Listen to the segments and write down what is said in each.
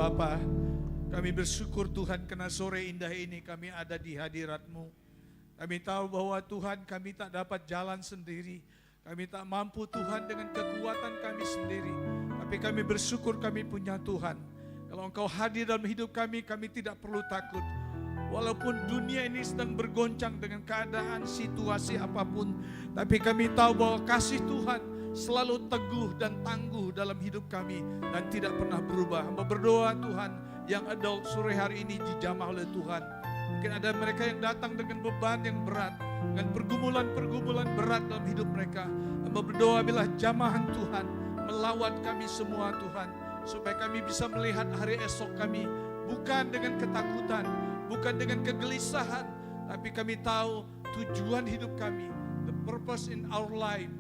Bapa, kami bersyukur Tuhan karena sore indah ini kami ada di hadirat-Mu. Kami tahu bahwa Tuhan kami tak dapat jalan sendiri. Kami tak mampu Tuhan dengan kekuatan kami sendiri. Tapi kami bersyukur kami punya Tuhan. Kalau Engkau hadir dalam hidup kami tidak perlu takut. Walaupun dunia ini sedang bergoncang dengan keadaan situasi apapun. Tapi kami tahu bahwa kasih Tuhan selalu teguh dan tangguh dalam hidup kami dan tidak pernah berubah. Hamba berdoa Tuhan yang adult sore hari ini dijamah oleh Tuhan. Mungkin ada mereka yang datang dengan beban yang berat, dengan pergumulan-pergumulan berat dalam hidup mereka. Hamba berdoa bila jamahan Tuhan melawat kami semua Tuhan, supaya kami bisa melihat hari esok kami bukan dengan ketakutan, bukan dengan kegelisahan, tapi kami tahu tujuan hidup kami, the purpose in our life,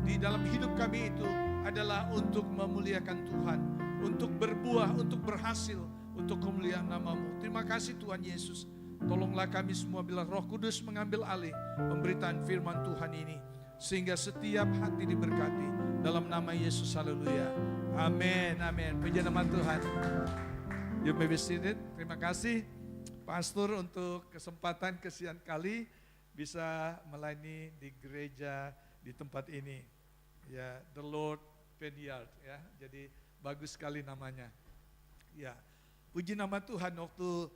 di dalam hidup kami itu adalah untuk memuliakan Tuhan, untuk berbuah, untuk berhasil, untuk kemuliaan nama-Mu. Terima kasih Tuhan Yesus. Tolonglah kami semua bila Roh Kudus mengambil alih pemberitaan firman Tuhan ini, sehingga setiap hati diberkati. Dalam nama Yesus, haleluya. Amin, amin. Puji nama Tuhan. You may be seated. Terima kasih Pastor untuk kesempatan kesian kali bisa melayani di gereja di tempat ini. Ya, The Lord Vineyard ya. Jadi bagus sekali namanya. Ya, puji nama Tuhan. Waktu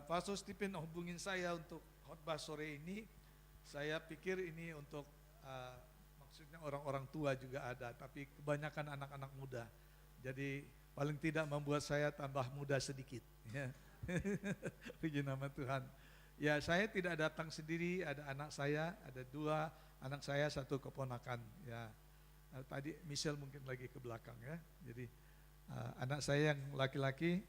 Pastor Stephen hubungin saya untuk khotbah sore ini, saya pikir ini untuk maksudnya orang-orang tua juga ada, tapi kebanyakan anak-anak muda. Jadi paling tidak membuat saya tambah muda sedikit. Ya. Puji nama Tuhan. Ya, saya tidak datang sendiri, ada anak saya, ada 2 anak saya, 1 keponakan. Ya, tadi Michelle mungkin lagi ke belakang ya. Jadi anak saya yang laki-laki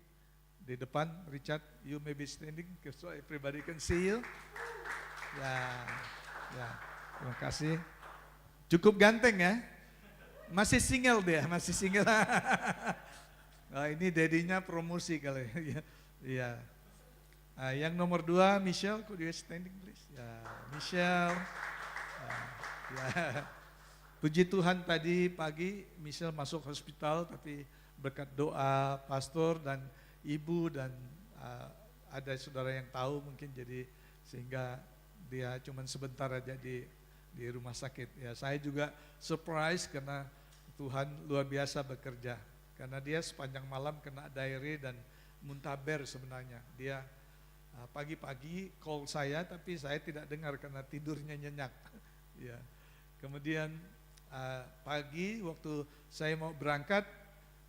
di depan, Richard, you may be standing so everybody can see you. Ya, ya, terima kasih. Cukup ganteng ya. Masih single dia, masih single. Nah, ini dedinya promosi kali ya. Iya. Yang nomor 2, Michelle, could you standing please? Ya, Michelle. Ya. Puji Tuhan tadi pagi Michelle masuk hospital, tapi berkat doa pastor dan ibu dan ada saudara yang tahu mungkin, jadi sehingga dia cuman sebentar aja di rumah sakit. Ya, saya juga surprise karena Tuhan luar biasa bekerja. Karena dia sepanjang malam kena diare dan muntaber sebenarnya. Dia pagi-pagi call saya, tapi saya tidak dengar karena tidurnya nyenyak. Ya. Kemudian pagi waktu saya mau berangkat,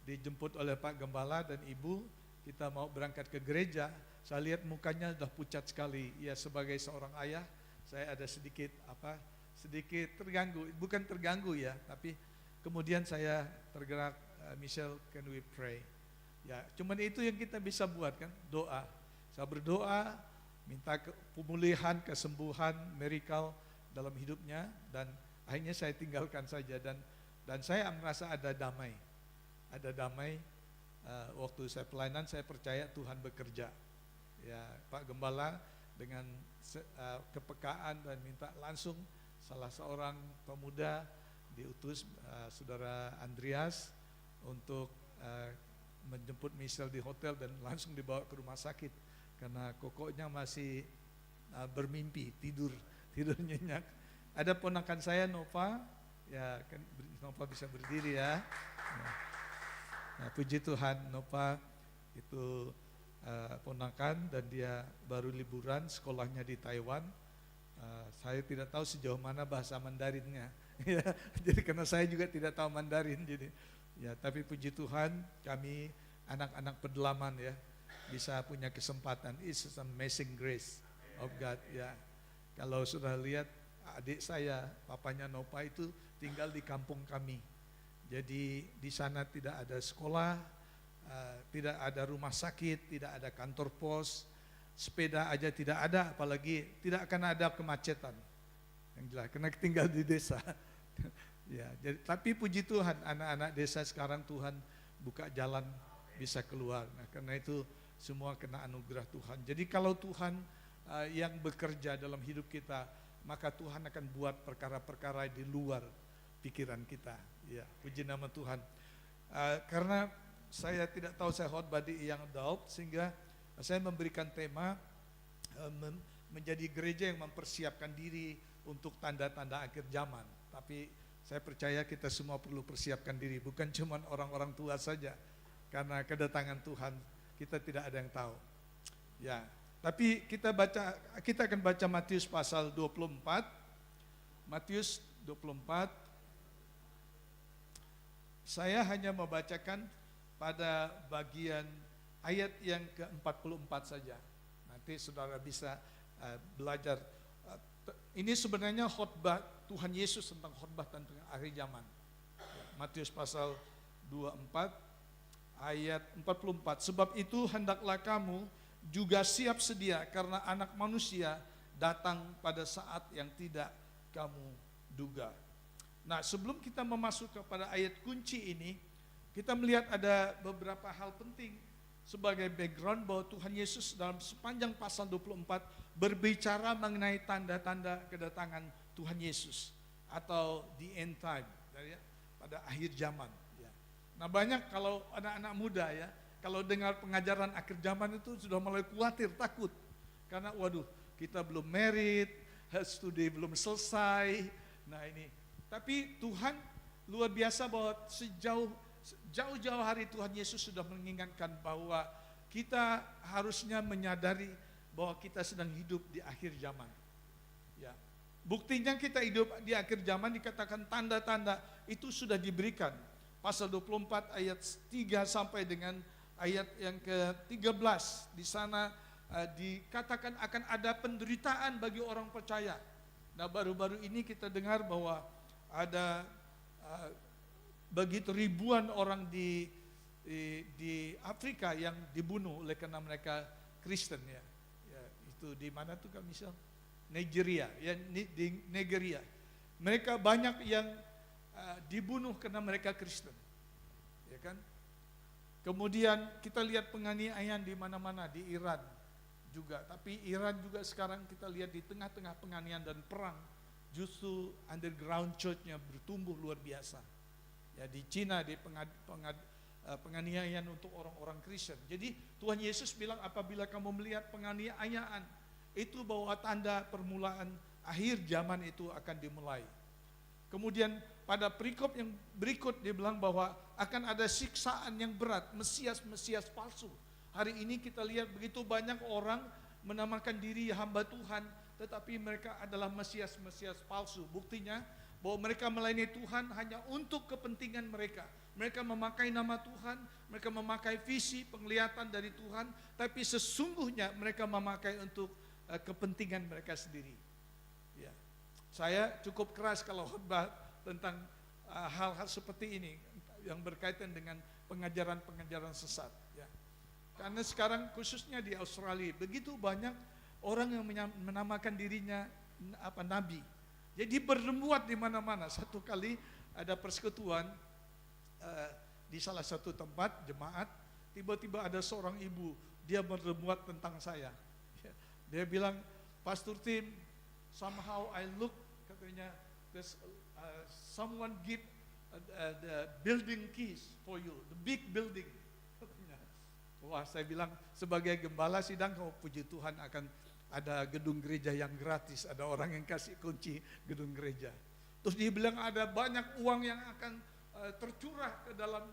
dijemput oleh Pak Gembala dan Ibu, kita mau berangkat ke gereja, saya lihat mukanya sudah pucat sekali. Ya, sebagai seorang ayah, saya ada sedikit terganggu, bukan terganggu ya, tapi kemudian saya tergerak, Michelle, can we pray? Ya, cuman itu yang kita bisa buat kan, doa. Saya berdoa, minta pemulihan, kesembuhan, miracle dalam hidupnya, dan akhirnya saya tinggalkan saja, dan saya merasa ada damai. Waktu saya pelayanan, saya percaya Tuhan bekerja. Ya, Pak Gembala dengan kepekaan dan minta langsung salah seorang pemuda diutus, saudara Andreas, untuk menjemput Michelle di hotel dan langsung dibawa ke rumah sakit karena kokoknya masih bermimpi, tidur nyenyak. Ada ponakan saya Nova, ya kan Nova bisa berdiri ya. Nah, puji Tuhan, Nova itu ponakan dan dia baru liburan, sekolahnya di Taiwan. Saya tidak tahu sejauh mana bahasa Mandarinnya. Ya, jadi karena saya juga tidak tahu Mandarin, jadi ya, tapi puji Tuhan kami anak-anak pedalaman ya bisa punya kesempatan. It's an amazing grace of God ya. Kalau sudah lihat adik saya, papanya Nova itu tinggal di kampung kami. Jadi di sana tidak ada sekolah, tidak ada rumah sakit, tidak ada kantor pos, sepeda aja tidak ada, apalagi tidak akan ada kemacetan. Yang jelas, karena tinggal di desa. Ya, jadi, tapi puji Tuhan anak-anak desa sekarang Tuhan buka jalan bisa keluar. Nah, karena itu semua kena anugerah Tuhan. Jadi kalau Tuhan yang bekerja dalam hidup kita, maka Tuhan akan buat perkara-perkara di luar pikiran kita. Ya, puji nama Tuhan. Karena saya tidak tahu saya khotbah di yang adult, sehingga saya memberikan tema menjadi gereja yang mempersiapkan diri untuk tanda-tanda akhir zaman. Tapi saya percaya kita semua perlu persiapkan diri, bukan cuma orang-orang tua saja, karena kedatangan Tuhan kita tidak ada yang tahu. Ya, tapi kita akan baca Matius pasal 24. Matius 24. Saya hanya membacakan pada bagian ayat yang ke-44 saja. Nanti saudara bisa belajar. Ini sebenarnya khotbah Tuhan Yesus tentang khotbah tentang akhir zaman. Matius pasal 24 ayat 44. Sebab itu hendaklah kamu juga siap sedia, karena Anak Manusia datang pada saat yang tidak kamu duga. Nah, sebelum kita memasuki kepada ayat kunci ini, kita melihat ada beberapa hal penting sebagai background bahwa Tuhan Yesus dalam sepanjang pasal 24 berbicara mengenai tanda-tanda kedatangan Tuhan Yesus atau the end time, pada akhir zaman. Ya. Nah, banyak kalau anak-anak muda ya, kalau dengar pengajaran akhir zaman itu sudah mulai khawatir, takut. Karena waduh, kita belum married, studi belum selesai. Nah ini, tapi Tuhan luar biasa bahwa jauh-jauh hari Tuhan Yesus sudah mengingatkan bahwa kita harusnya menyadari bahwa kita sedang hidup di akhir zaman. Ya. Buktinya kita hidup di akhir zaman, dikatakan tanda-tanda itu sudah diberikan. Pasal 24 ayat 3 sampai dengan ayat yang ke-13, di sana dikatakan akan ada penderitaan bagi orang percaya. Nah, baru-baru ini kita dengar bahwa ada begitu ribuan orang di Afrika yang dibunuh oleh karena mereka Kristen ya. Ya, itu di mana tuh Kak Misal? Nigeria, ya di Nigeria. Mereka banyak yang dibunuh karena mereka Kristen. Ya kan? Kemudian kita lihat penganiayaan di mana-mana, di Iran juga. Tapi Iran juga sekarang kita lihat di tengah-tengah penganiayaan dan perang, justru underground church-nya bertumbuh luar biasa. Ya, di Cina di penganiayaan untuk orang-orang Kristen. Jadi Tuhan Yesus bilang apabila kamu melihat penganiayaan, itu bahwa tanda permulaan akhir zaman itu akan dimulai. Kemudian pada perikop yang berikut dia bilang bahwa akan ada siksaan yang berat, Mesias palsu. Hari ini kita lihat begitu banyak orang menamakan diri hamba Tuhan, tetapi mereka adalah Mesias palsu. Buktinya bahwa mereka melayani Tuhan hanya untuk kepentingan mereka. Mereka memakai nama Tuhan, mereka memakai visi, penglihatan dari Tuhan, tapi sesungguhnya mereka memakai untuk kepentingan mereka sendiri. Ya. Saya cukup keras kalau khotbah tentang hal-hal seperti ini yang berkaitan dengan pengajaran-pengajaran sesat. Ya. Karena sekarang khususnya di Australia begitu banyak orang yang menamakan dirinya nabi. Jadi berlembuat di mana-mana. Satu kali ada persekutuan di salah satu tempat jemaat, tiba-tiba ada seorang ibu, dia berlembuat tentang saya. Dia bilang, Pastor Tim, somehow I look, katanya, there's someone give the building keys for you, the big building. Katanya. Wah, saya bilang sebagai gembala sidang, oh puji Tuhan akan ada gedung gereja yang gratis, ada orang yang kasih kunci gedung gereja. Terus dia bilang ada banyak uang yang akan tercurah ke dalam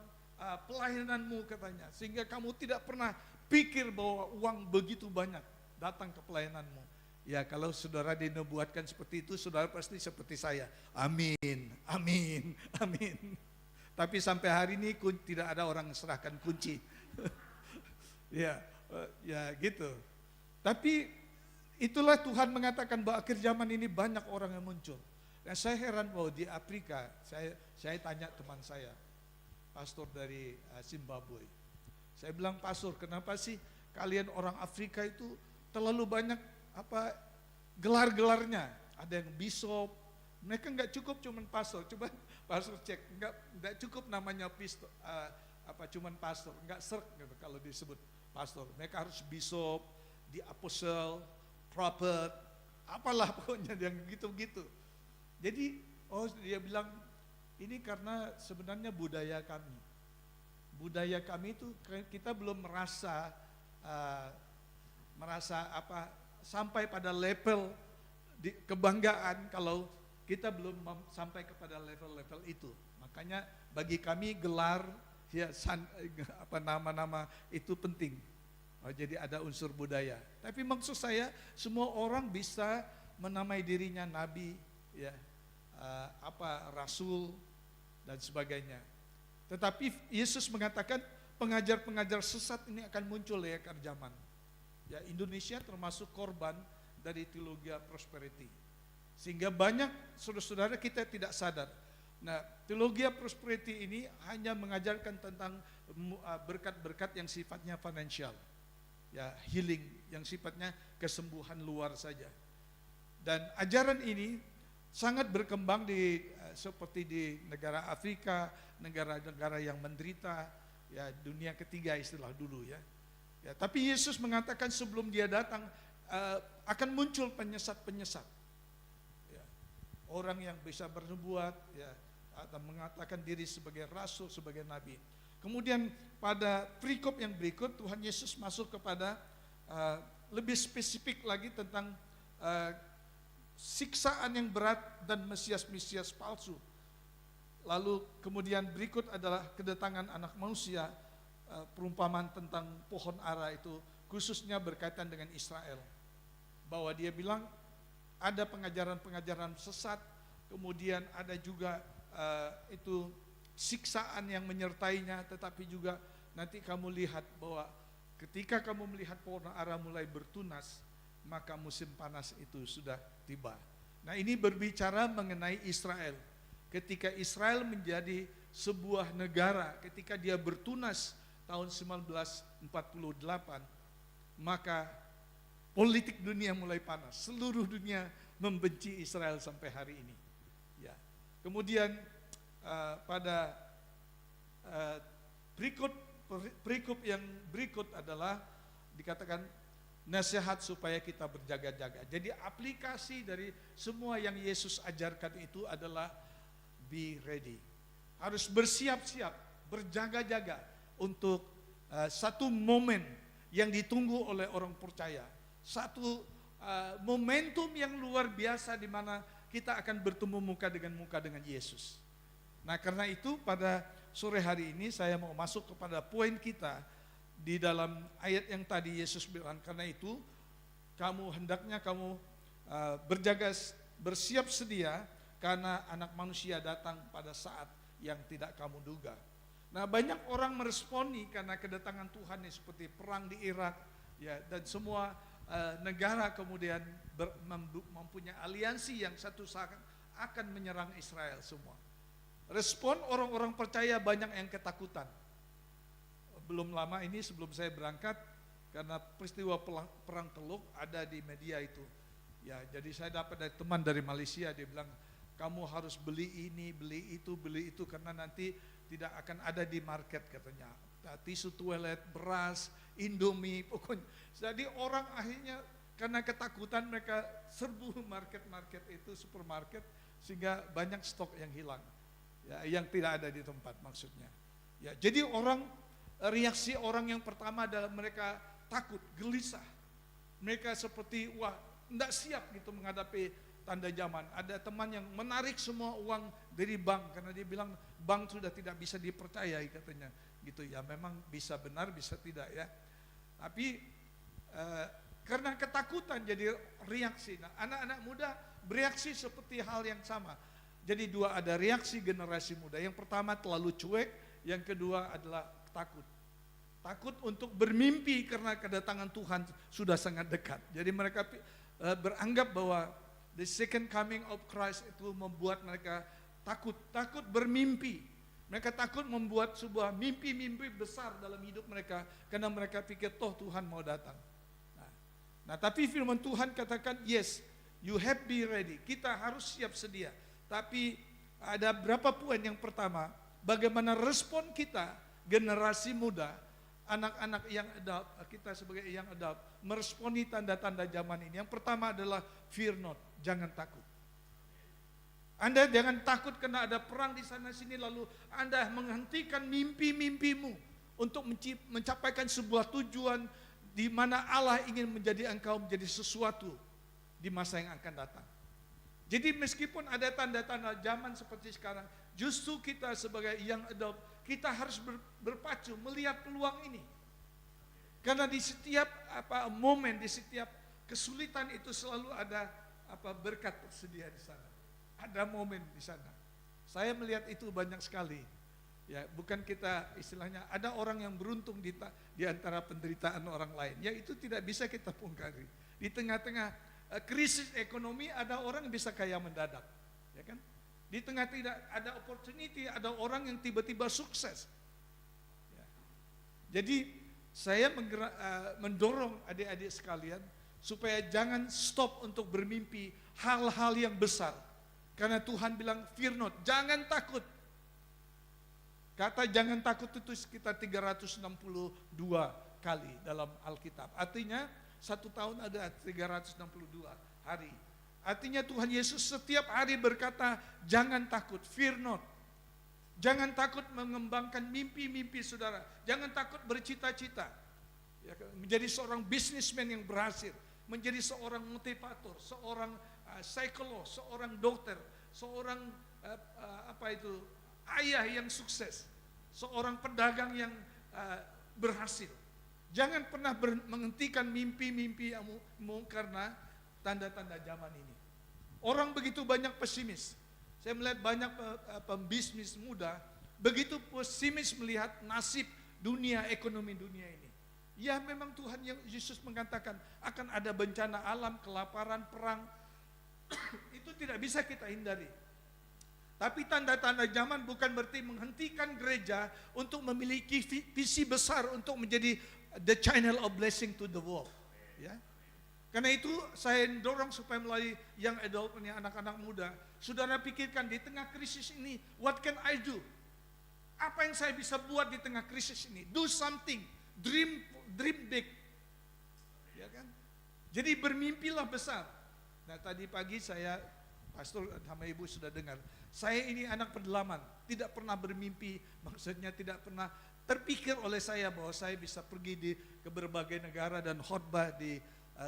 pelayananmu katanya, sehingga kamu tidak pernah pikir bahwa uang begitu banyak datang ke pelayananmu. Ya, kalau saudara dinubuatkan seperti itu, saudara pasti seperti saya. Amin, amin, amin. Tapi sampai hari ini tidak ada orang serahkan kunci. Ya gitu. Tapi itulah Tuhan mengatakan bahwa akhir zaman ini banyak orang yang muncul. Dan saya heran bahwa di Afrika, saya tanya teman saya, pastor dari Zimbabwe. Saya bilang, pastor, kenapa sih kalian orang Afrika itu terlalu banyak gelar-gelarnya? Ada yang bishop, mereka nggak cukup cuman pastor. Coba pastor cek, nggak cukup namanya cuman pastor, nggak serk gitu kalau disebut pastor. Mereka harus bishop, di apostle, prophet, apalah pokoknya yang gitu-gitu. Jadi, dia bilang ini karena sebenarnya budaya kami. budaya kami itu kita belum merasa sampai pada level kebanggaan kalau kita belum sampai kepada level-level itu. Makanya bagi kami gelar ya nama-nama itu penting. Jadi ada unsur budaya. Tapi maksud saya semua orang bisa menamai dirinya nabi, ya, rasul dan sebagainya. Tetapi Yesus mengatakan pengajar-pengajar sesat ini akan muncul di akhir zaman. Ya, Indonesia termasuk korban dari teologi prosperity. Sehingga banyak saudara-saudara kita tidak sadar. Nah, teologi prosperity ini hanya mengajarkan tentang berkat-berkat yang sifatnya financial. Ya, healing yang sifatnya kesembuhan luar saja. Dan ajaran ini sangat berkembang seperti di negara Afrika, negara-negara yang menderita, ya dunia ketiga istilah dulu ya. Ya, tapi Yesus mengatakan sebelum dia datang akan muncul penyesat-penyesat. Ya, orang yang bisa bernubuat, ya, atau mengatakan diri sebagai rasul, sebagai nabi. Kemudian pada perikop yang berikut Tuhan Yesus masuk kepada lebih spesifik lagi tentang siksaan yang berat dan Mesias-Mesias palsu. Lalu kemudian berikut adalah kedatangan anak manusia, perumpamaan tentang pohon ara itu khususnya berkaitan dengan Israel. Bahwa dia bilang ada pengajaran-pengajaran sesat, kemudian ada juga itu siksaan yang menyertainya, tetapi juga nanti kamu lihat bahwa ketika kamu melihat pohon ara mulai bertunas, maka musim panas itu sudah tiba. Nah, ini berbicara mengenai Israel. Ketika Israel menjadi sebuah negara, ketika dia bertunas tahun 1948, maka politik dunia mulai panas. Seluruh dunia membenci Israel sampai hari ini. Ya. Kemudian pada berikut yang berikut adalah dikatakan nasihat supaya kita berjaga-jaga. Jadi aplikasi dari semua yang Yesus ajarkan itu adalah be ready. Harus bersiap-siap, berjaga-jaga untuk satu momen yang ditunggu oleh orang percaya. Satu momentum yang luar biasa di mana kita akan bertemu muka dengan Yesus. Nah, karena itu pada sore hari ini saya mau masuk kepada poin kita di dalam ayat yang tadi Yesus bilang, karena itu hendaknya kamu bersiap sedia karena anak manusia datang pada saat yang tidak kamu duga. Nah, banyak orang meresponi karena kedatangan Tuhan yang seperti perang di Irak, ya, dan semua negara kemudian mempunyai aliansi yang satu saat akan menyerang Israel semua. Respon orang-orang percaya banyak yang ketakutan. Belum lama ini sebelum saya berangkat, karena peristiwa perang Teluk ada di media itu. Ya, jadi saya dapat dari teman dari Malaysia, dia bilang kamu harus beli ini, beli itu karena nanti tidak akan ada di market katanya. Tisu toilet, beras, Indomie, pokoknya. Jadi orang akhirnya karena ketakutan mereka serbu market-market itu, supermarket, sehingga banyak stok yang hilang. Ya, yang tidak ada di tempat maksudnya. Ya, jadi reaksi orang yang pertama adalah mereka takut, gelisah. Mereka seperti tidak siap gitu menghadapi tanda zaman. Ada teman yang menarik semua uang dari bank karena dia bilang bank sudah tidak bisa dipercayai katanya. Gitu ya, memang bisa benar, bisa tidak ya. Tapi karena ketakutan jadi reaksi. Nah, anak-anak muda bereaksi seperti hal yang sama. Jadi dua, ada reaksi generasi muda. Yang pertama terlalu cuek, yang kedua adalah takut. Takut untuk bermimpi karena kedatangan Tuhan sudah sangat dekat. Jadi mereka beranggap bahwa the second coming of Christ itu membuat mereka takut bermimpi. Mereka takut membuat sebuah mimpi-mimpi besar dalam hidup mereka karena mereka pikir toh Tuhan mau datang. Nah, tapi firman Tuhan katakan yes, you have be ready. Kita harus siap sedia. Tapi ada berapa poin. Yang pertama, bagaimana respon kita generasi muda, anak-anak yang adult, kita sebagai yang adult meresponi tanda-tanda zaman ini. Yang pertama adalah fear not, jangan takut. Anda jangan takut karena ada perang di sana sini lalu Anda menghentikan mimpi-mimpimu. untuk mencapaikan sebuah tujuan di mana Allah ingin menjadi engkau menjadi sesuatu di masa yang akan datang. Jadi meskipun ada tanda-tanda zaman seperti sekarang, justru kita sebagai young adult, kita harus berpacu melihat peluang ini. Karena di setiap momen, di setiap kesulitan itu selalu ada berkat tersedia di sana. Ada momen di sana. Saya melihat itu banyak sekali. Ya, bukan kita istilahnya ada orang yang beruntung di antara penderitaan orang lain. Ya itu tidak bisa kita pungkari. Di tengah-tengah krisis ekonomi ada orang yang bisa kaya mendadak, ya kan? Di tengah tidak ada opportunity, ada orang yang tiba-tiba sukses. Ya. Jadi saya mendorong adik-adik sekalian supaya jangan stop untuk bermimpi hal-hal yang besar. Karena Tuhan bilang, fear not, jangan takut. Kata jangan takut itu sekitar 362 kali dalam Alkitab. Artinya satu tahun ada 362 hari. Artinya Tuhan Yesus setiap hari berkata, jangan takut, fear not. Jangan takut mengembangkan mimpi-mimpi saudara. Jangan takut bercita-cita. Ya, menjadi seorang businessman yang berhasil. Menjadi seorang motivator, seorang psikolog, seorang dokter, seorang ayah yang sukses, seorang pedagang yang berhasil. Jangan pernah menghentikan mimpi-mimpimu karena tanda-tanda zaman ini. Orang begitu banyak pesimis. Saya melihat banyak pembisnis muda begitu pesimis melihat nasib dunia, ekonomi dunia ini. Ya memang Tuhan yang Yesus mengatakan akan ada bencana alam, kelaparan, perang. Itu tidak bisa kita hindari. Tapi tanda-tanda zaman bukan berarti menghentikan gereja untuk memiliki visi besar untuk menjadi the channel of blessing to the world. Ya. Karena itu saya dorong supaya melalui young adult, anak-anak muda, saudara pikirkan di tengah krisis ini, what can I do? Apa yang saya bisa buat di tengah krisis ini? Do something, dream big. Ya kan? Jadi bermimpilah besar. Nah tadi pagi saya, pastor sama ibu sudah dengar, saya ini anak pedalaman, tidak pernah bermimpi, maksudnya tidak pernah terpikir oleh saya bahwa saya bisa pergi ke berbagai negara dan khotbah di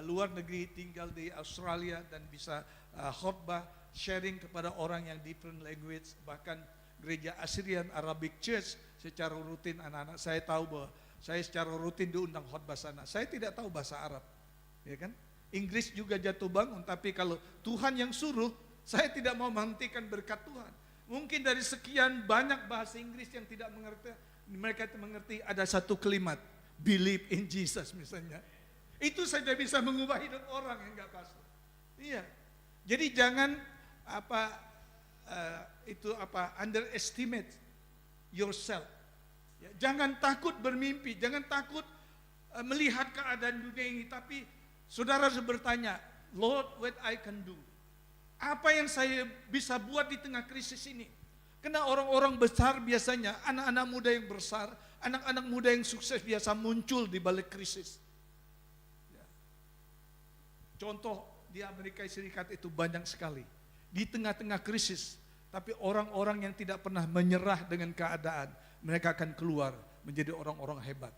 luar negeri, tinggal di Australia dan bisa khotbah, sharing kepada orang yang different language, bahkan gereja Assyrian Arabic Church secara rutin anak-anak saya tahu bahwa saya secara rutin diundang khotbah sana. Saya tidak tahu bahasa Arab, ya kan? Inggris juga jatuh bangun, tapi kalau Tuhan yang suruh, saya tidak mau menghentikan berkat Tuhan. Mungkin dari sekian banyak bahasa Inggris yang tidak mengerti, mereka mengerti ada satu kalimat, believe in Jesus misalnya. Itu saja bisa mengubah hidup orang, yang enggak pastor. Iya. Jadi jangan underestimate yourself. Ya, jangan takut bermimpi, jangan takut melihat keadaan dunia ini, tapi saudara harus bertanya, Lord, what I can do? Apa yang saya bisa buat di tengah krisis ini? Karena orang-orang besar biasanya, anak-anak muda yang besar, anak-anak muda yang sukses biasa muncul di balik krisis. Ya. Contoh di Amerika Serikat itu banyak sekali. Di tengah-tengah krisis, tapi orang-orang yang tidak pernah menyerah dengan keadaan, mereka akan keluar menjadi orang-orang hebat.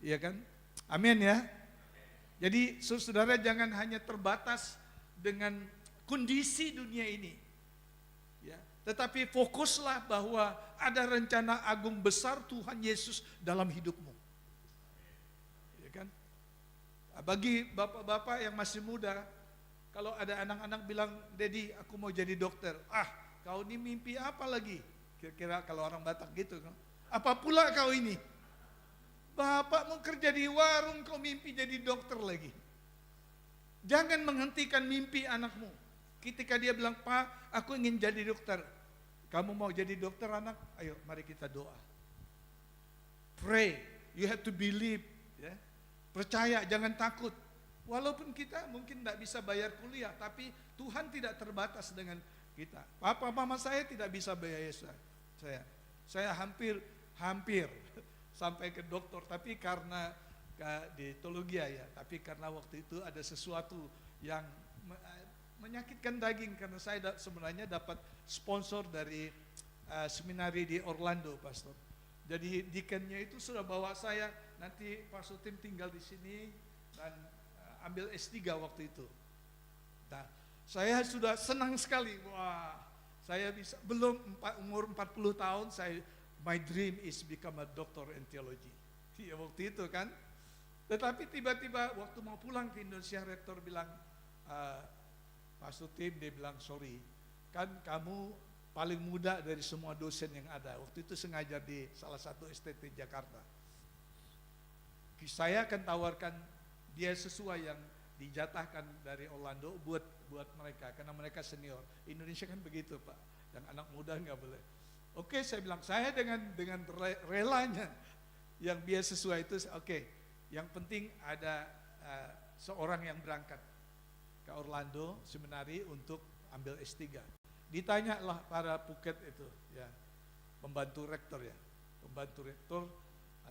Iya kan? Amin ya. Jadi saudara jangan hanya terbatas dengan kondisi dunia ini. Ya, tetapi fokuslah bahwa ada rencana agung besar Tuhan Yesus dalam hidupmu. Ya kan? Bagi bapak-bapak yang masih muda, kalau ada anak-anak bilang, "Daddy, aku mau jadi dokter." "Ah, kau ini mimpi apa lagi?" Kira-kira kalau orang Batak gitu kan. "Apa pula kau ini? Bapak mau kerja di warung, kau mimpi jadi dokter lagi." Jangan menghentikan mimpi anakmu. Ketika dia bilang, "Pak, aku ingin jadi dokter." "Kamu mau jadi dokter anak? Ayo mari kita doa. Pray, you have to believe. Ya. Percaya, jangan takut. Walaupun kita mungkin tidak bisa bayar kuliah, tapi Tuhan tidak terbatas dengan kita. Papa mama saya tidak bisa bayar saya. Saya hampir sampai ke dokter, tapi karena di teologi ya, tapi karena waktu itu ada sesuatu yang menyakitkan daging, karena saya sebenarnya dapat sponsor dari seminari di Orlando, pastor. Jadi dekannya itu sudah bawa saya, nanti Pak Sutim tinggal di sini dan ambil S3 waktu itu. Nah, saya sudah senang sekali. Wah, saya bisa, belum umur 40 tahun, my dream is become a doctor in theology. Ya, waktu itu kan. Tetapi tiba-tiba waktu mau pulang ke Indonesia, rektor bilang, Pak Sutim, dia bilang, sorry, kan kamu paling muda dari semua dosen yang ada. Waktu itu sengaja di salah satu STT Jakarta. Saya akan tawarkan dia sesuai yang dijatahkan dari Orlando buat mereka, karena mereka senior. Indonesia kan begitu Pak, yang anak muda nggak boleh. Oke, saya bilang, saya dengan relanya yang beasiswa itu, oke, yang penting ada seorang yang berangkat ke Orlando Seminari untuk ambil S3. Ditanyalah para Phuket itu, ya, pembantu rektor ya,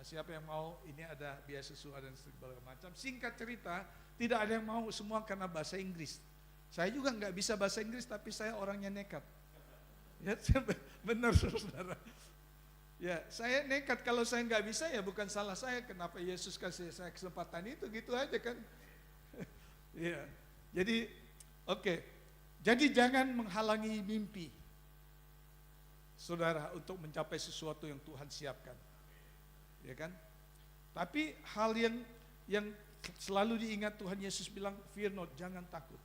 siapa yang mau, ini ada beasiswa dan segala macam. Singkat cerita, tidak ada yang mau, semua karena bahasa Inggris. Saya juga nggak bisa bahasa Inggris, tapi saya orangnya nekat. Ya, benar saudara. Ya, saya nekat, kalau saya nggak bisa ya bukan salah saya, kenapa Yesus kasih saya kesempatan itu, gitu aja kan. Ya, jadi oke. Jadi jangan menghalangi mimpi saudara untuk mencapai sesuatu yang Tuhan siapkan. Ya kan? Tapi hal yang selalu diingat, Tuhan Yesus bilang, fear not, jangan takut.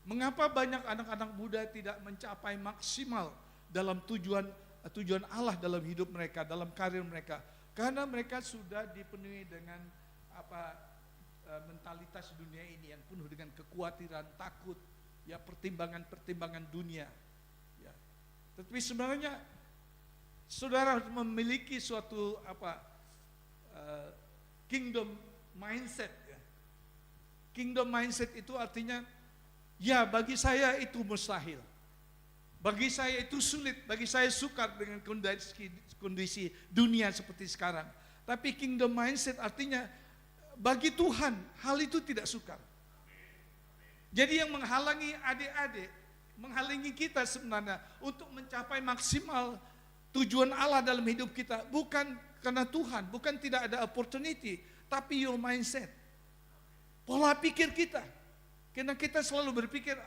Mengapa banyak anak-anak muda tidak mencapai maksimal dalam tujuan Allah dalam hidup mereka, dalam karir mereka? Karena mereka sudah dipenuhi dengan mentalitas dunia ini yang penuh dengan kekhawatiran, takut, ya, pertimbangan dunia. Ya. Tetapi sebenarnya saudara harus memiliki suatu kingdom mindset. Ya. Kingdom mindset itu artinya, ya, bagi saya itu mustahil, bagi saya itu sulit, bagi saya sukar dengan kondisi dunia seperti sekarang. Tapi kingdom mindset artinya, bagi Tuhan hal itu tidak sukar. Jadi yang menghalangi adik-adik, menghalangi kita sebenarnya untuk mencapai maksimal tujuan Allah dalam hidup kita, bukan karena Tuhan, bukan tidak ada opportunity, tapi your mindset, pola pikir kita. Karena kita selalu berpikir,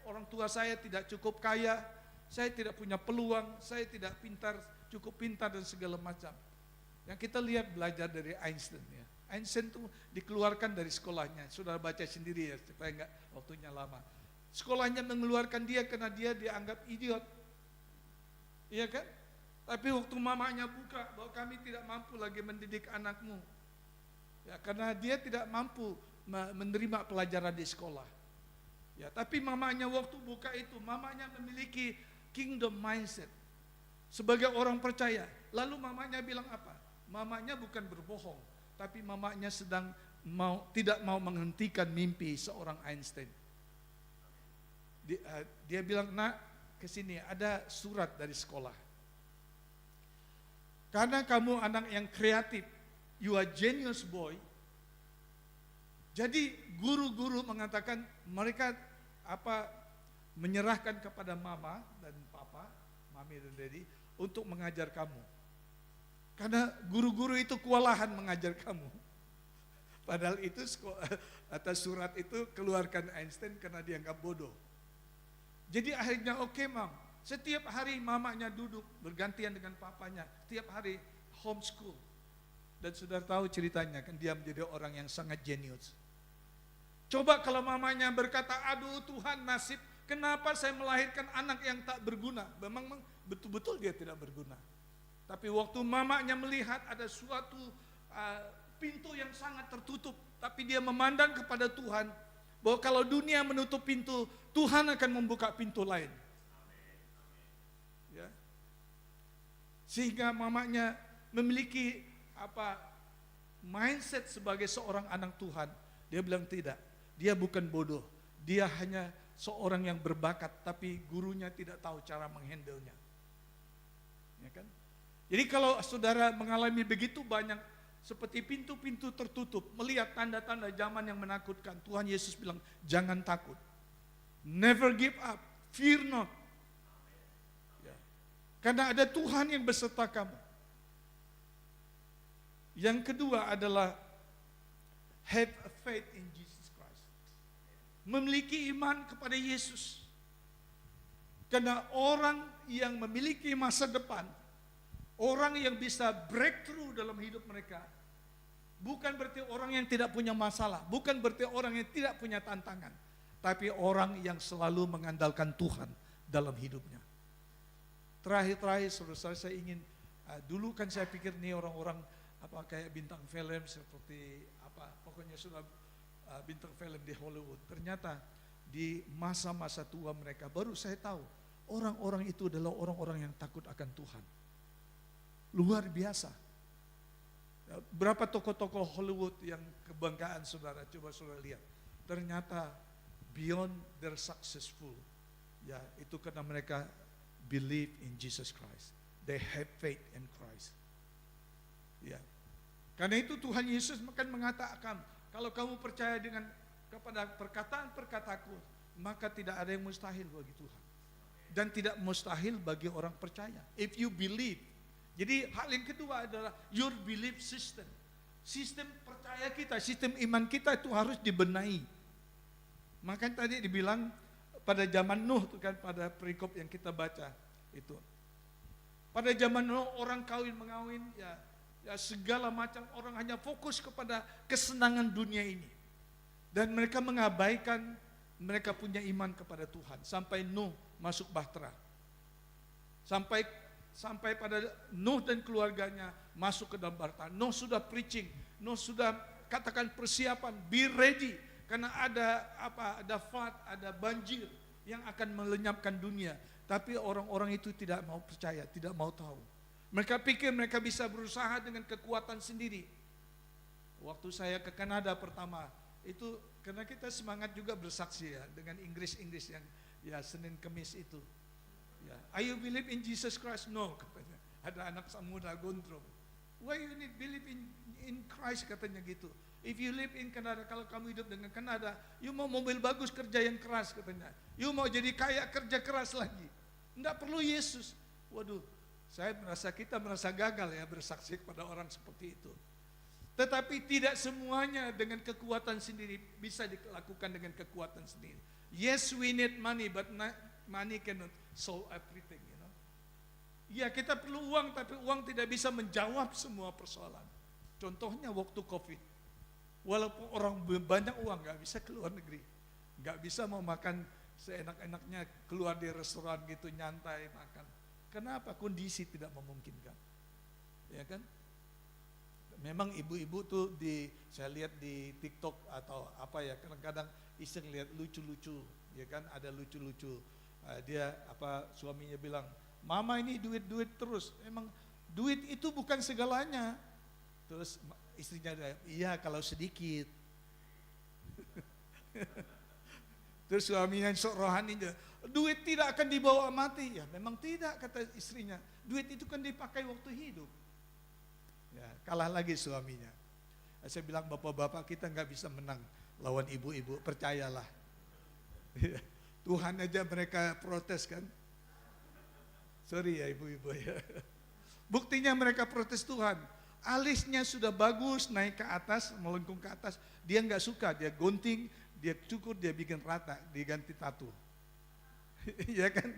orang tua saya tidak cukup kaya, saya tidak punya peluang, saya tidak cukup pintar dan segala macam. Yang kita lihat belajar dari Einstein ya. Einstein itu dikeluarkan dari sekolahnya, saudara baca sendiri ya, supaya enggak waktunya lama. Sekolahnya mengeluarkan dia karena dia dianggap idiot, iya kan? Tapi waktu mamanya buka bahwa kami tidak mampu lagi mendidik anakmu, ya, karena dia tidak mampu menerima pelajaran di sekolah. Ya, tapi mamanya waktu buka itu, mamanya memiliki kingdom mindset sebagai orang percaya. Lalu mamanya bilang apa? Mamanya bukan berbohong, tapi mamanya tidak mau menghentikan mimpi seorang Einstein. Dia bilang, nak, kesini ada surat dari sekolah. Karena kamu anak yang kreatif, you are genius boy. Jadi guru-guru mengatakan mereka menyerahkan kepada mama dan papa, mami dan daddy, untuk mengajar kamu. Karena guru-guru itu kewalahan mengajar kamu. Padahal itu atas surat itu keluarkan Einstein karena dianggap bodoh. Jadi akhirnya oke, mam. Setiap hari mamanya duduk bergantian dengan papanya. Setiap hari homeschool. Dan sudah tahu ceritanya kan, dia menjadi orang yang sangat jenius. Coba kalau mamanya berkata, aduh Tuhan, nasib, kenapa saya melahirkan anak yang tak berguna? Memang betul-betul dia tidak berguna. Tapi waktu mamanya melihat ada suatu pintu yang sangat tertutup, tapi dia memandang kepada Tuhan, bahwa kalau dunia menutup pintu, Tuhan akan membuka pintu lain. Ya. Sehingga mamanya memiliki mindset sebagai seorang anak Tuhan. Dia bilang tidak, dia bukan bodoh, dia hanya seorang yang berbakat, tapi gurunya tidak tahu cara menghandle-nya. Ya kan? Jadi kalau saudara mengalami begitu banyak seperti pintu-pintu tertutup, melihat tanda-tanda zaman yang menakutkan, Tuhan Yesus bilang, jangan takut. Never give up, fear not. Ya. Karena ada Tuhan yang beserta kamu. Yang kedua adalah have faith in Jesus Christ. Memiliki iman kepada Yesus. Karena orang yang memiliki masa depan, orang yang bisa breakthrough dalam hidup mereka, bukan berarti orang yang tidak punya masalah, bukan berarti orang yang tidak punya tantangan, tapi orang yang selalu mengandalkan Tuhan dalam hidupnya. Terakhir saudara, saya ingin, dulu kan saya pikir nih orang-orang kayak bintang film seperti pokoknya sudah bintang film di Hollywood. Ternyata di masa-masa tua mereka baru saya tahu orang-orang itu adalah orang-orang yang takut akan Tuhan. Luar biasa. Berapa tokoh-tokoh Hollywood yang kebanggaan saudara, coba saudara lihat. Ternyata beyond their successful, ya itu karena mereka believe in Jesus Christ. They have faith in Christ. Ya. Karena itu Tuhan Yesus akan mengatakan, kalau kamu percaya kepada perkataan-perkataku, maka tidak ada yang mustahil bagi Tuhan. Dan tidak mustahil bagi orang percaya. If you believe. Jadi hal yang kedua adalah your belief system. Sistem percaya kita, sistem iman kita itu harus dibenahi. Makanya tadi dibilang pada zaman Nuh itu kan, pada perikop yang kita baca itu. Pada zaman Nuh orang kawin mengawin, ya segala macam orang hanya fokus kepada kesenangan dunia ini. Dan mereka mengabaikan mereka punya iman kepada Tuhan. Sampai Nuh masuk bahtera. Sampai pada Nuh dan keluarganya masuk ke dalam bahtera. Nuh sudah preaching, Nuh sudah katakan persiapan, be ready. Karena ada flood, ada banjir yang akan melenyapkan dunia. Tapi orang-orang itu tidak mau percaya, tidak mau tahu. Mereka pikir mereka bisa berusaha dengan kekuatan sendiri. Waktu saya ke Kanada pertama, itu karena kita semangat juga bersaksi ya dengan Inggris yang ya Senin Kemis itu. Ya, are you believe in Jesus Christ? No, katanya. Ada anak muda gondrong. Why you need believe in Christ, katanya gitu. If you live in Canada, kalau kamu hidup dengan Kanada, you mau mobil bagus, kerja yang keras, katanya. You mau jadi kaya, kerja keras lagi. Enggak perlu Yesus. Waduh, kita merasa gagal ya bersaksi kepada orang seperti itu. Tetapi tidak semuanya dengan kekuatan sendiri bisa dilakukan dengan kekuatan sendiri. Yes, we need money, but money cannot solve everything, you know. Ya, kita perlu uang, tapi uang tidak bisa menjawab semua persoalan. Contohnya waktu COVID. Walaupun orang banyak uang, gak bisa keluar negeri. Gak bisa mau makan seenak-enaknya, keluar di restoran gitu, nyantai makan. Kenapa? Kondisi tidak memungkinkan. Ya kan? Memang ibu-ibu tuh saya lihat di TikTok atau kadang-kadang iseng lihat lucu-lucu, ya kan, ada lucu-lucu. Dia suaminya bilang, "Mama ini duit terus." Emang duit itu bukan segalanya. Terus istrinya, "Iya kalau sedikit." Terus suaminya sok rohani, "Duit tidak akan dibawa mati." Ya memang tidak, kata istrinya. Duit itu kan dipakai waktu hidup. Ya, kalah lagi suaminya. Saya bilang, bapak-bapak kita nggak bisa menang lawan ibu-ibu, percayalah. Tuhan aja mereka protes kan. Sorry ya ibu-ibu ya. Buktinya mereka protes Tuhan. Alisnya sudah bagus, naik ke atas, melengkung ke atas. Dia nggak suka, dia gunting, dia cukur, dia bikin rata, diganti tato. Ya kan?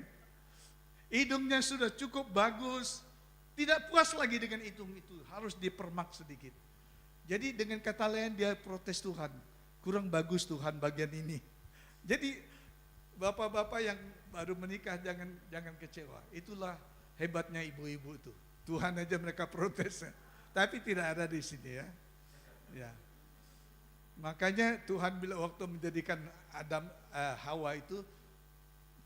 Hidungnya sudah cukup bagus, tidak puas lagi dengan hidung itu, harus dipermak sedikit. Jadi dengan kata lain dia protes Tuhan, kurang bagus Tuhan bagian ini. Jadi bapak-bapak yang baru menikah jangan kecewa. Itulah hebatnya ibu-ibu itu. Tuhan aja mereka protes, tapi tidak ada di sini ya. Ya. Makanya Tuhan bila waktu menjadikan Hawa itu,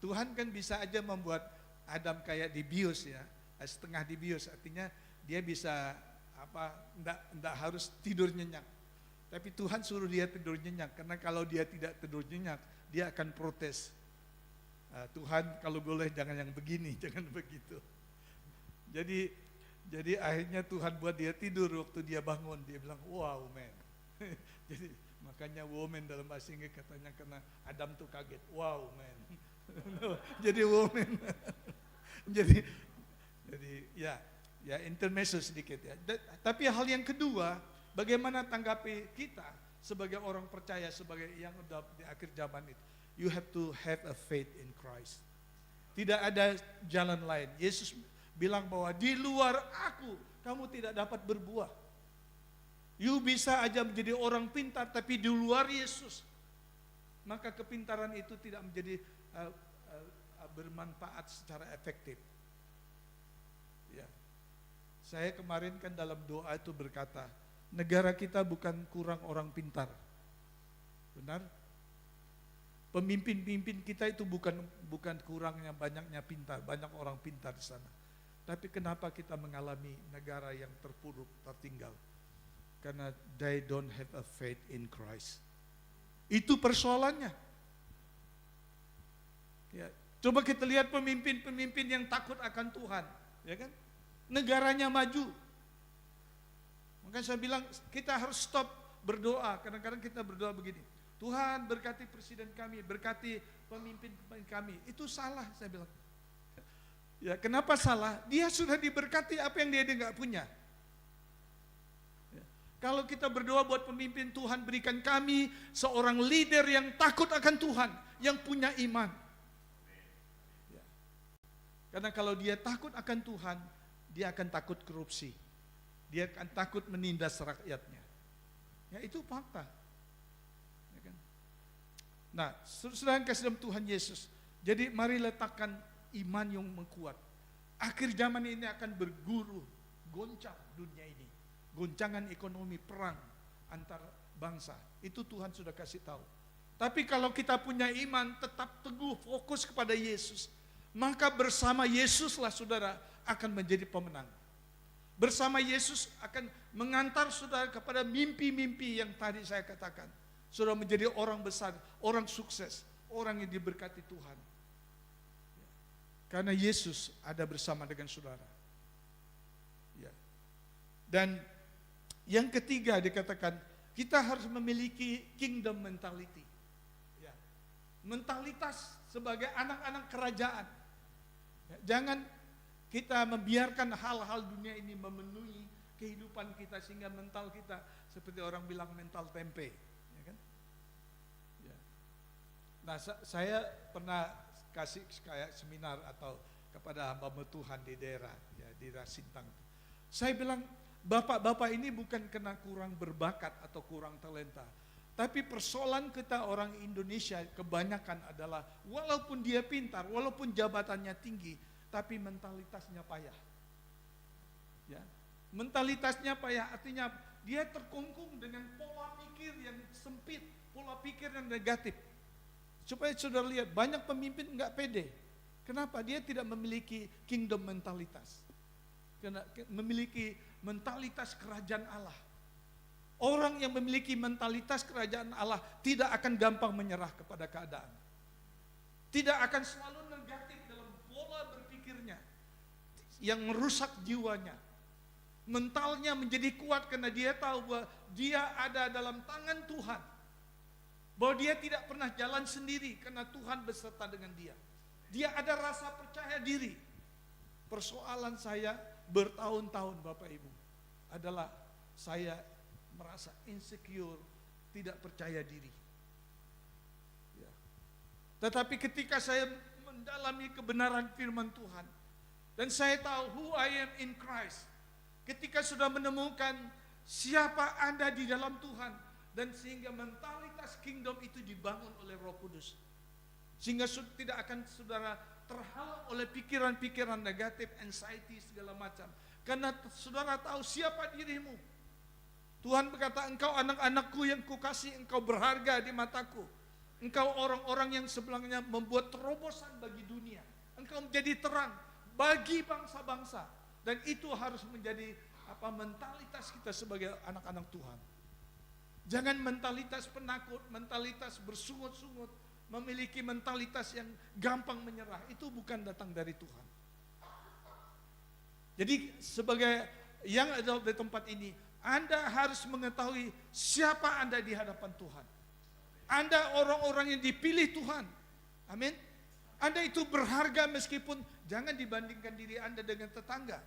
Tuhan kan bisa aja membuat Adam kayak dibius ya, setengah dibius, artinya dia bisa enggak harus tidur nyenyak. Tapi Tuhan suruh dia tidur nyenyak, karena kalau dia tidak tidur nyenyak, dia akan protes. Tuhan kalau boleh jangan yang begini, jangan begitu. Jadi akhirnya Tuhan buat dia tidur, waktu dia bangun dia bilang, "Wow man." Jadi makanya woman dalam bahasa Inggris katanya karena Adam tuh kaget, "Wow man." Jadi woman. jadi ya Ya, intermezzo sedikit ya. Tapi hal yang kedua, bagaimana tanggapi kita sebagai orang percaya, sebagai yang udah di akhir zaman itu. You have to have a faith in Christ. Tidak ada jalan lain. Yesus bilang bahwa di luar aku, kamu tidak dapat berbuah. You bisa aja menjadi orang pintar, tapi di luar Yesus, maka kepintaran itu tidak menjadi bermanfaat secara efektif. Ya. Saya kemarin kan dalam doa itu berkata, negara kita bukan kurang orang pintar. Benar? Pemimpin-pemimpin kita itu bukan kurangnya banyaknya pintar, banyak orang pintar di sana. Tapi kenapa kita mengalami negara yang terpuruk, tertinggal? Karena they don't have a faith in Christ. Itu persoalannya. Ya, coba kita lihat pemimpin-pemimpin yang takut akan Tuhan, ya kan? Negaranya maju. Makanya saya bilang kita harus stop berdoa. Kadang-kadang kita berdoa begini, Tuhan berkati presiden kami, berkati pemimpin kami. Itu salah, saya bilang. Ya, kenapa salah? Dia sudah diberkati apa yang dia nggak punya. Ya. Kalau kita berdoa buat pemimpin, Tuhan berikan kami seorang leader yang takut akan Tuhan, yang punya iman. Ya. Karena kalau dia takut akan Tuhan, dia akan takut korupsi. Dia akan takut menindas rakyatnya. Ya, itu fakta. Ya kan? Nah, saudara kasih dalam Tuhan Yesus. Jadi mari letakkan iman yang menguat. Akhir zaman ini akan berguru, goncang dunia ini. Goncangan ekonomi, perang antar bangsa. Itu Tuhan sudah kasih tahu. Tapi kalau kita punya iman, tetap teguh, fokus kepada Yesus, maka bersama Yesuslah saudara akan menjadi pemenang. Bersama Yesus akan mengantar saudara kepada mimpi-mimpi yang tadi saya katakan. Saudara menjadi orang besar, orang sukses, orang yang diberkati Tuhan. Karena Yesus ada bersama dengan saudara. Ya. Dan yang ketiga dikatakan, kita harus memiliki kingdom mentality. Ya. Mentalitas sebagai anak-anak kerajaan. Ya. Jangan kita membiarkan hal-hal dunia ini memenuhi kehidupan kita sehingga mental kita seperti orang bilang mental tempe, ya kan? Ya. Nah, saya pernah kasih kayak seminar atau kepada hamba Tuhan di daerah, ya, di daerah Sintang. Saya bilang, bapak-bapak ini bukan kena kurang berbakat atau kurang talenta, tapi persoalan kita orang Indonesia kebanyakan adalah walaupun dia pintar, walaupun jabatannya tinggi, tapi mentalitasnya payah. Ya. Mentalitasnya payah artinya dia terkungkung dengan pola pikir yang sempit, pola pikir yang negatif. Supaya saudara lihat banyak pemimpin enggak pede. Kenapa? Dia tidak memiliki kingdom mentalitas. Karena memiliki mentalitas kerajaan Allah. Orang yang memiliki mentalitas kerajaan Allah tidak akan gampang menyerah kepada keadaan. Tidak akan selalu negatif dalam pola berpikirnya yang merusak jiwanya. Mentalnya menjadi kuat karena dia tahu bahwa dia ada dalam tangan Tuhan. Bahwa dia tidak pernah jalan sendiri karena Tuhan beserta dengan dia. Dia ada rasa percaya diri. Persoalan saya bertahun-tahun Bapak Ibu adalah saya merasa insecure, tidak percaya diri. Ya. Tetapi ketika saya mendalami kebenaran firman Tuhan dan saya tahu who I am in Christ, ketika sudah menemukan siapa Anda di dalam Tuhan, dan sehingga mentalitas kingdom itu dibangun oleh Roh Kudus, sehingga tidak akan saudara terhalang oleh pikiran-pikiran negatif, anxiety segala macam, karena saudara tahu siapa dirimu. Tuhan berkata, engkau anak-anakku yang kukasih, engkau berharga di mataku. Engkau orang-orang yang sebelumnya membuat terobosan bagi dunia. Engkau menjadi terang bagi bangsa-bangsa. Dan itu harus menjadi mentalitas kita sebagai anak-anak Tuhan. Jangan mentalitas penakut, mentalitas bersungut-sungut, memiliki mentalitas yang gampang menyerah. Itu bukan datang dari Tuhan. Jadi sebagai yang ada di tempat ini, Anda harus mengetahui siapa Anda di hadapan Tuhan. Anda orang-orang yang dipilih Tuhan. Amin. Anda itu berharga meskipun jangan dibandingkan diri Anda dengan tetangga.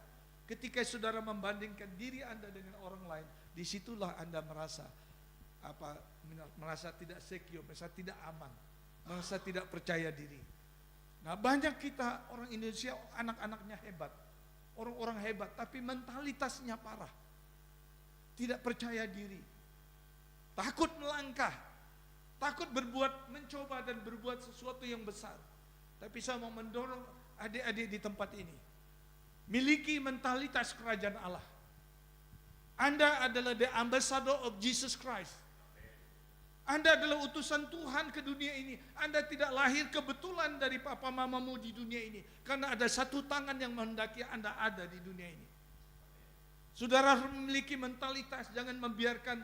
Ketika saudara membandingkan diri Anda dengan orang lain, disitulah Anda merasa merasa tidak secure, merasa tidak aman, merasa tidak percaya diri. Nah, banyak kita orang Indonesia anak-anaknya hebat, orang-orang hebat, tapi mentalitasnya parah, tidak percaya diri, takut melangkah, takut mencoba dan berbuat sesuatu yang besar. Tapi saya mau mendorong adik-adik di tempat ini, miliki mentalitas kerajaan Allah. Anda adalah the ambassador of Jesus Christ. Anda adalah utusan Tuhan ke dunia ini. Anda tidak lahir kebetulan dari papa mamamu di dunia ini. Karena ada satu tangan yang menghendaki Anda ada di dunia ini. Saudara harus memiliki mentalitas, jangan membiarkan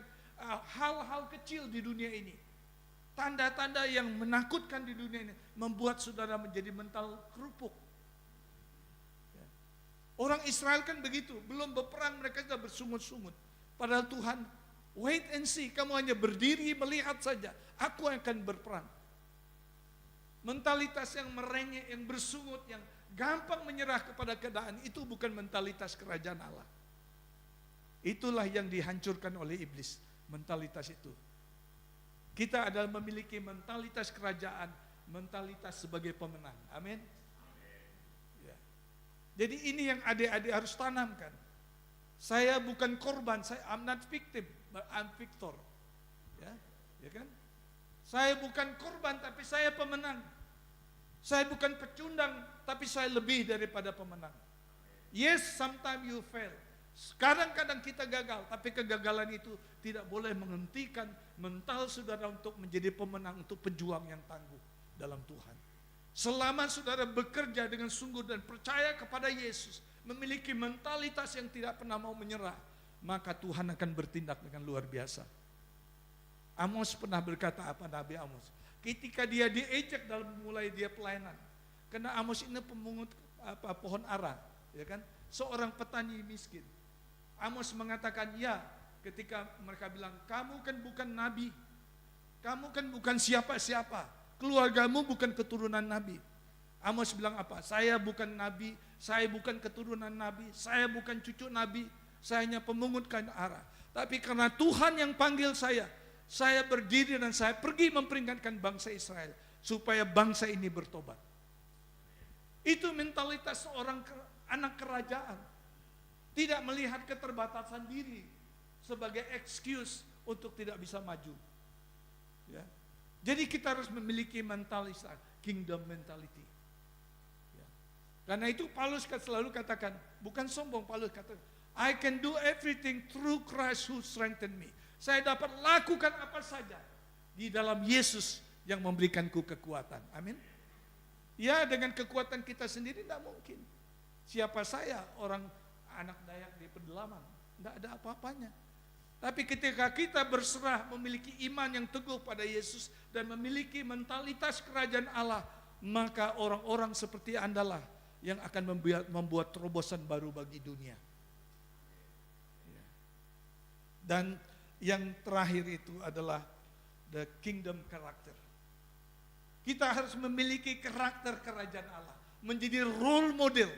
hal-hal kecil di dunia ini. Tanda-tanda yang menakutkan di dunia ini membuat saudara menjadi mental kerupuk. Orang Israel kan begitu, belum berperang mereka sudah bersungut-sungut. Padahal Tuhan, wait and see, kamu hanya berdiri melihat saja, aku akan berperang. Mentalitas yang merengek, yang bersungut, yang gampang menyerah kepada keadaan, itu bukan mentalitas kerajaan Allah. Itulah yang dihancurkan oleh iblis, mentalitas itu. Kita adalah memiliki mentalitas kerajaan, mentalitas sebagai pemenang. Amin. Jadi ini yang adik-adik harus tanamkan. Saya bukan korban, I'm not victim, but I'm victor. Ya kan? Saya bukan korban, tapi saya pemenang. Saya bukan pecundang, tapi saya lebih daripada pemenang. Yes, sometimes you fail. Kadang-kadang kita gagal, tapi kegagalan itu tidak boleh menghentikan mental saudara untuk menjadi pemenang, untuk pejuang yang tangguh dalam Tuhan. Selama saudara bekerja dengan sungguh dan percaya kepada Yesus, memiliki mentalitas yang tidak pernah mau menyerah, maka Tuhan akan bertindak dengan luar biasa. Amos pernah berkata apa, Nabi Amos? Ketika dia diejek dalam mulai dia pelayanan, karena Amos ini pemungut pohon ara, ya kan? Seorang petani miskin. Amos mengatakan, ya, ketika mereka bilang, kamu kan bukan nabi, kamu kan bukan siapa-siapa, keluargamu bukan keturunan nabi. Amos bilang apa? Saya bukan nabi, saya bukan keturunan nabi, saya bukan cucu nabi, saya hanya pemungut kain ara. Tapi karena Tuhan yang panggil saya berdiri dan saya pergi memperingatkan bangsa Israel supaya bangsa ini bertobat. Itu mentalitas seorang anak kerajaan. Tidak melihat keterbatasan diri sebagai excuse untuk tidak bisa maju. Ya. Jadi kita harus memiliki mentalitas kingdom mentality. Ya. Karena itu Paulus selalu katakan, bukan sombong, Paulus katakan, I can do everything through Christ who strengthen me. Saya dapat lakukan apa saja di dalam Yesus yang memberikanku kekuatan. Amin. Ya, dengan kekuatan kita sendiri tidak mungkin. Siapa saya, orang anak Dayak di pedalaman, tidak ada apa-apanya. Tapi ketika kita berserah, memiliki iman yang teguh pada Yesus dan memiliki mentalitas kerajaan Allah, maka orang-orang seperti Anda lah yang akan membuat terobosan baru bagi dunia. Dan yang terakhir itu adalah the kingdom character. Kita harus memiliki karakter kerajaan Allah, menjadi role model.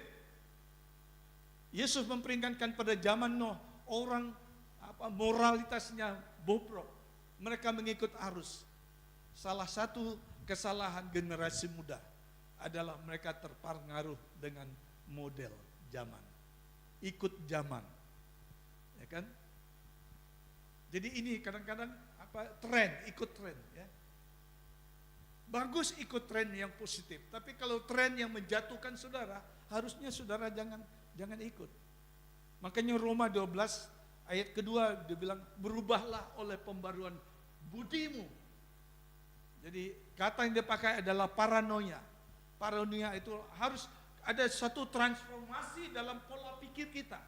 Yesus memperingatkan pada zaman Nuh, orang moralitasnya bobrok, mereka mengikut arus. Salah satu kesalahan generasi muda adalah mereka terpengaruh dengan model zaman, ikut zaman, ya kan? Jadi ini kadang-kadang tren, ikut tren, ya. Bagus ikut tren yang positif, tapi kalau tren yang menjatuhkan saudara, harusnya saudara jangan ikut. Makanya Roma 12 ayat kedua dia bilang, berubahlah oleh pembaruan budimu. Jadi kata yang dia pakai adalah paranoia. Paranoia itu harus ada satu transformasi dalam pola pikir kita.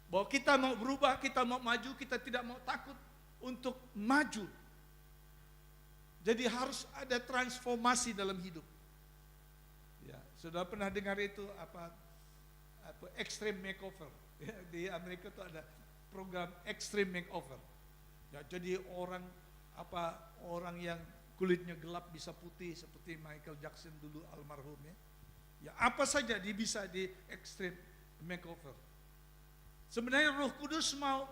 Bahwa kita mau berubah, kita mau maju, kita tidak mau takut untuk maju. Jadi harus ada transformasi dalam hidup. Ya, sudah pernah dengar itu apa extreme makeover? Ya, di Amerika itu ada program extreme makeover. Ya, jadi orang yang kulitnya gelap bisa putih seperti Michael Jackson dulu almarhum, ya. Ya apa saja dia bisa di ekstrim makeover. Sebenarnya Roh Kudus mau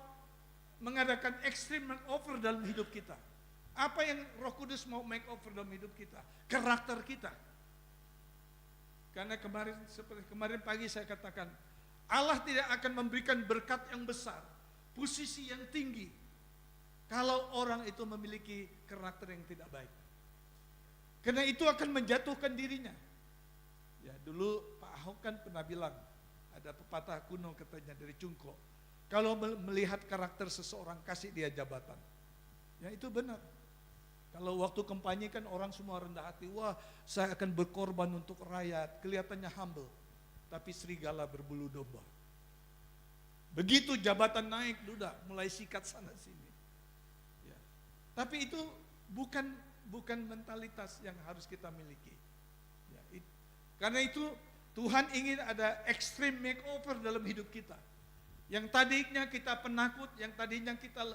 mengadakan extreme makeover dalam hidup kita. Apa yang Roh Kudus mau makeover dalam hidup kita? Karakter kita. Karena seperti kemarin pagi saya katakan, Allah tidak akan memberikan berkat yang besar, posisi yang tinggi, kalau orang itu memiliki karakter yang tidak baik. Karena itu akan menjatuhkan dirinya. Ya, dulu Pak Ahok kan pernah bilang, ada pepatah kuno katanya dari Cungko, kalau melihat karakter seseorang kasih dia jabatan. Ya itu benar. Kalau waktu kampanye kan orang semua rendah hati, wah saya akan berkorban untuk rakyat, kelihatannya humble. Tapi serigala berbulu domba. Begitu jabatan naik, udah mulai sikat sana sini. Ya. Tapi itu bukan mentalitas yang harus kita miliki. Ya, karena itu Tuhan ingin ada extreme makeover dalam hidup kita. Yang tadinya kita penakut, yang tadinya kita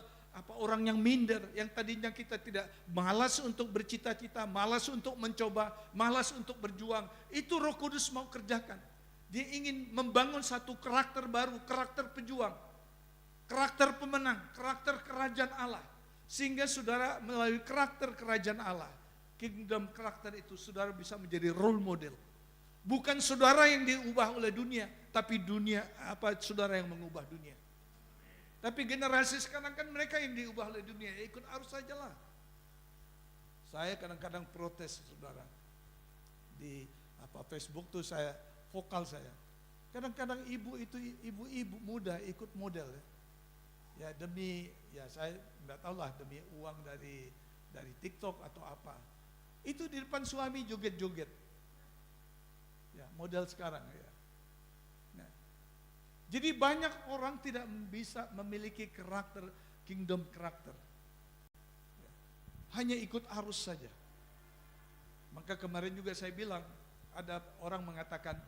orang yang minder, yang tadinya kita tidak malas untuk bercita-cita, malas untuk mencoba, malas untuk berjuang, itu Roh Kudus mau kerjakan. Dia ingin membangun satu karakter baru, karakter pejuang, karakter pemenang, karakter kerajaan Allah. Sehingga saudara melalui karakter kerajaan Allah, kingdom karakter itu saudara bisa menjadi role model. Bukan saudara yang diubah oleh dunia, tapi saudara yang mengubah dunia. Tapi generasi sekarang kan mereka yang diubah oleh dunia, ya ikut arus saja lah. Saya kadang-kadang protes saudara. Di Facebook tuh saya vokal saya. Kadang-kadang ibu muda ikut model ya. Ya saya enggak tahu lah demi uang dari TikTok atau apa. Itu di depan suami joget-joget. Ya, model sekarang ya. Jadi banyak orang tidak bisa memiliki karakter, kingdom karakter. Hanya ikut arus saja. Maka kemarin juga saya bilang, ada orang mengatakan,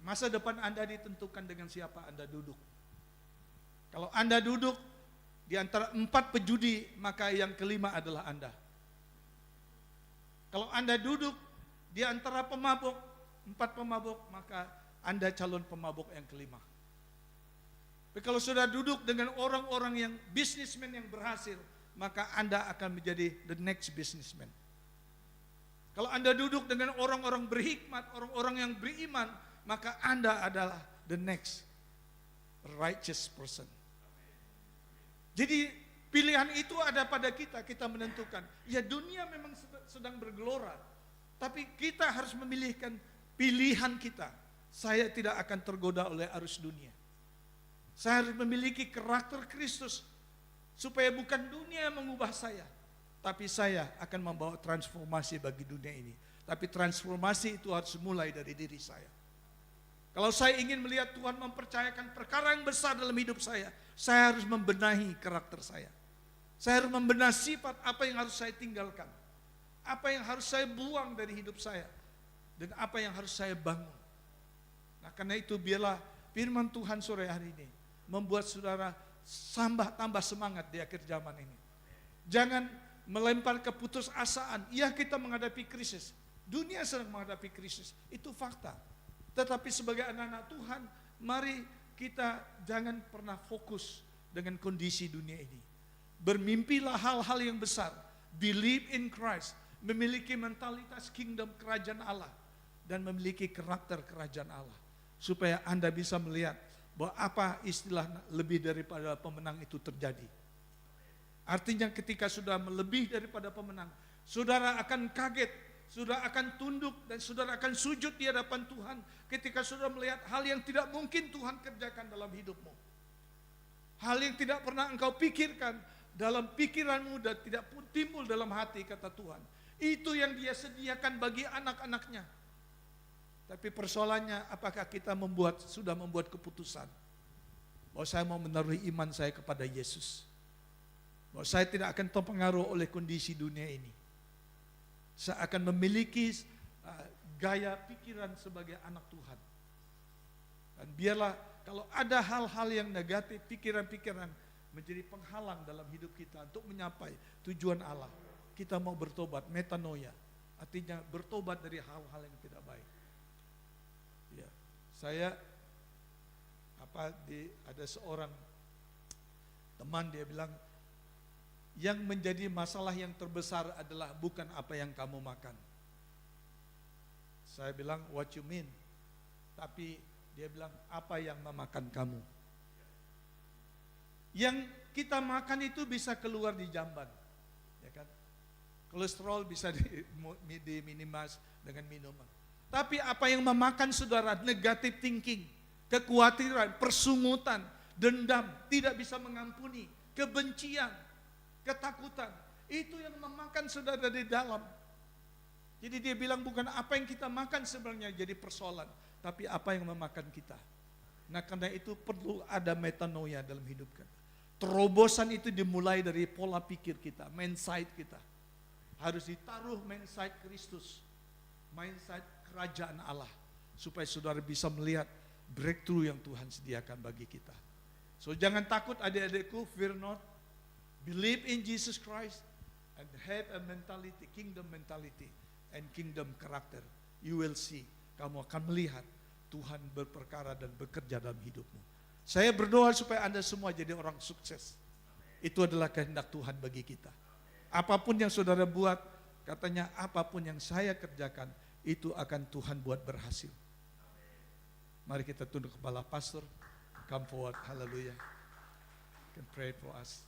masa depan Anda ditentukan dengan siapa Anda duduk. Kalau Anda duduk di antara 4 pejudi, maka yang kelima adalah Anda. Kalau Anda duduk di antara 4 pemabuk, maka Anda calon pemabuk yang kelima. Tapi kalau sudah duduk dengan orang-orang yang businessman yang berhasil, maka Anda akan menjadi the next businessman. Kalau Anda duduk dengan orang-orang berhikmat, orang-orang yang beriman, maka Anda adalah the next righteous person. Jadi pilihan itu ada pada kita menentukan. Ya dunia memang sedang bergelora, tapi kita harus memilihkan pilihan kita. Saya tidak akan tergoda oleh arus dunia. Saya harus memiliki karakter Kristus supaya bukan dunia yang mengubah saya, tapi saya akan membawa transformasi bagi dunia ini. Tapi transformasi itu harus mulai dari diri saya. Kalau saya ingin melihat Tuhan mempercayakan perkara yang besar dalam hidup saya harus membenahi karakter saya. Saya harus membenahi sifat apa yang harus saya tinggalkan, apa yang harus saya buang dari hidup saya, dan apa yang harus saya bangun. Nah, karena itu biarlah firman Tuhan sore hari ini membuat saudara tambah semangat di akhir zaman ini. Jangan melempar keputusasaan. Ya kita menghadapi krisis. Dunia sedang menghadapi krisis. Itu fakta. Tetapi sebagai anak-anak Tuhan, mari kita jangan pernah fokus dengan kondisi dunia ini. Bermimpilah hal-hal yang besar. Believe in Christ. Memiliki mentalitas kingdom kerajaan Allah. Dan memiliki karakter kerajaan Allah. Supaya Anda bisa melihat bahwa apa istilah lebih daripada pemenang itu terjadi. Artinya ketika sudah melebih daripada pemenang, saudara akan kaget, saudara akan tunduk, dan saudara akan sujud di hadapan Tuhan ketika saudara melihat hal yang tidak mungkin Tuhan kerjakan dalam hidupmu. Hal yang tidak pernah engkau pikirkan dalam pikiranmu dan tidak pun timbul dalam hati, kata Tuhan. Itu yang Dia sediakan bagi anak-anaknya. Tapi persoalannya, apakah kita sudah membuat keputusan bahwa saya mau menaruh iman saya kepada Yesus, bahwa saya tidak akan terpengaruh oleh kondisi dunia ini. Saya akan memiliki gaya pikiran sebagai anak Tuhan. Dan biarlah kalau ada hal-hal yang negatif, pikiran-pikiran menjadi penghalang dalam hidup kita untuk mencapai tujuan Allah, kita mau bertobat, metanoia, artinya bertobat dari hal-hal yang tidak baik. Ya, saya ada seorang teman, dia bilang, yang menjadi masalah yang terbesar adalah bukan apa yang kamu makan. Saya bilang, what you mean? Tapi dia bilang, apa yang memakan kamu? Yang kita makan itu bisa keluar di jamban, ya kan? Kolesterol bisa diminimas dengan minuman. Tapi apa yang memakan saudara? Negative thinking, kekhawatiran, persungutan, dendam, tidak bisa mengampuni, kebencian, ketakutan. Itu yang memakan saudara di dalam. Jadi dia bilang bukan apa yang kita makan sebenarnya jadi persoalan, tapi apa yang memakan kita. Nah, karena itu perlu ada metanoia dalam hidup kita. Terobosan itu dimulai dari pola pikir kita, mindset kita. Harus ditaruh mindset Kristus, mindset kerajaan Allah, supaya saudara bisa melihat breakthrough yang Tuhan sediakan bagi kita. So jangan takut adik-adikku, fear not, believe in Jesus Christ and have a mentality, kingdom mentality and kingdom character. You will see, kamu akan melihat Tuhan berperkara dan bekerja dalam hidupmu. Saya berdoa supaya Anda semua jadi orang sukses. Itu adalah kehendak Tuhan bagi kita. Apapun yang saudara buat, katanya apapun yang saya kerjakan, itu akan Tuhan buat berhasil. Mari kita tunduk kepala pastor. Come forward, hallelujah. You can pray for us.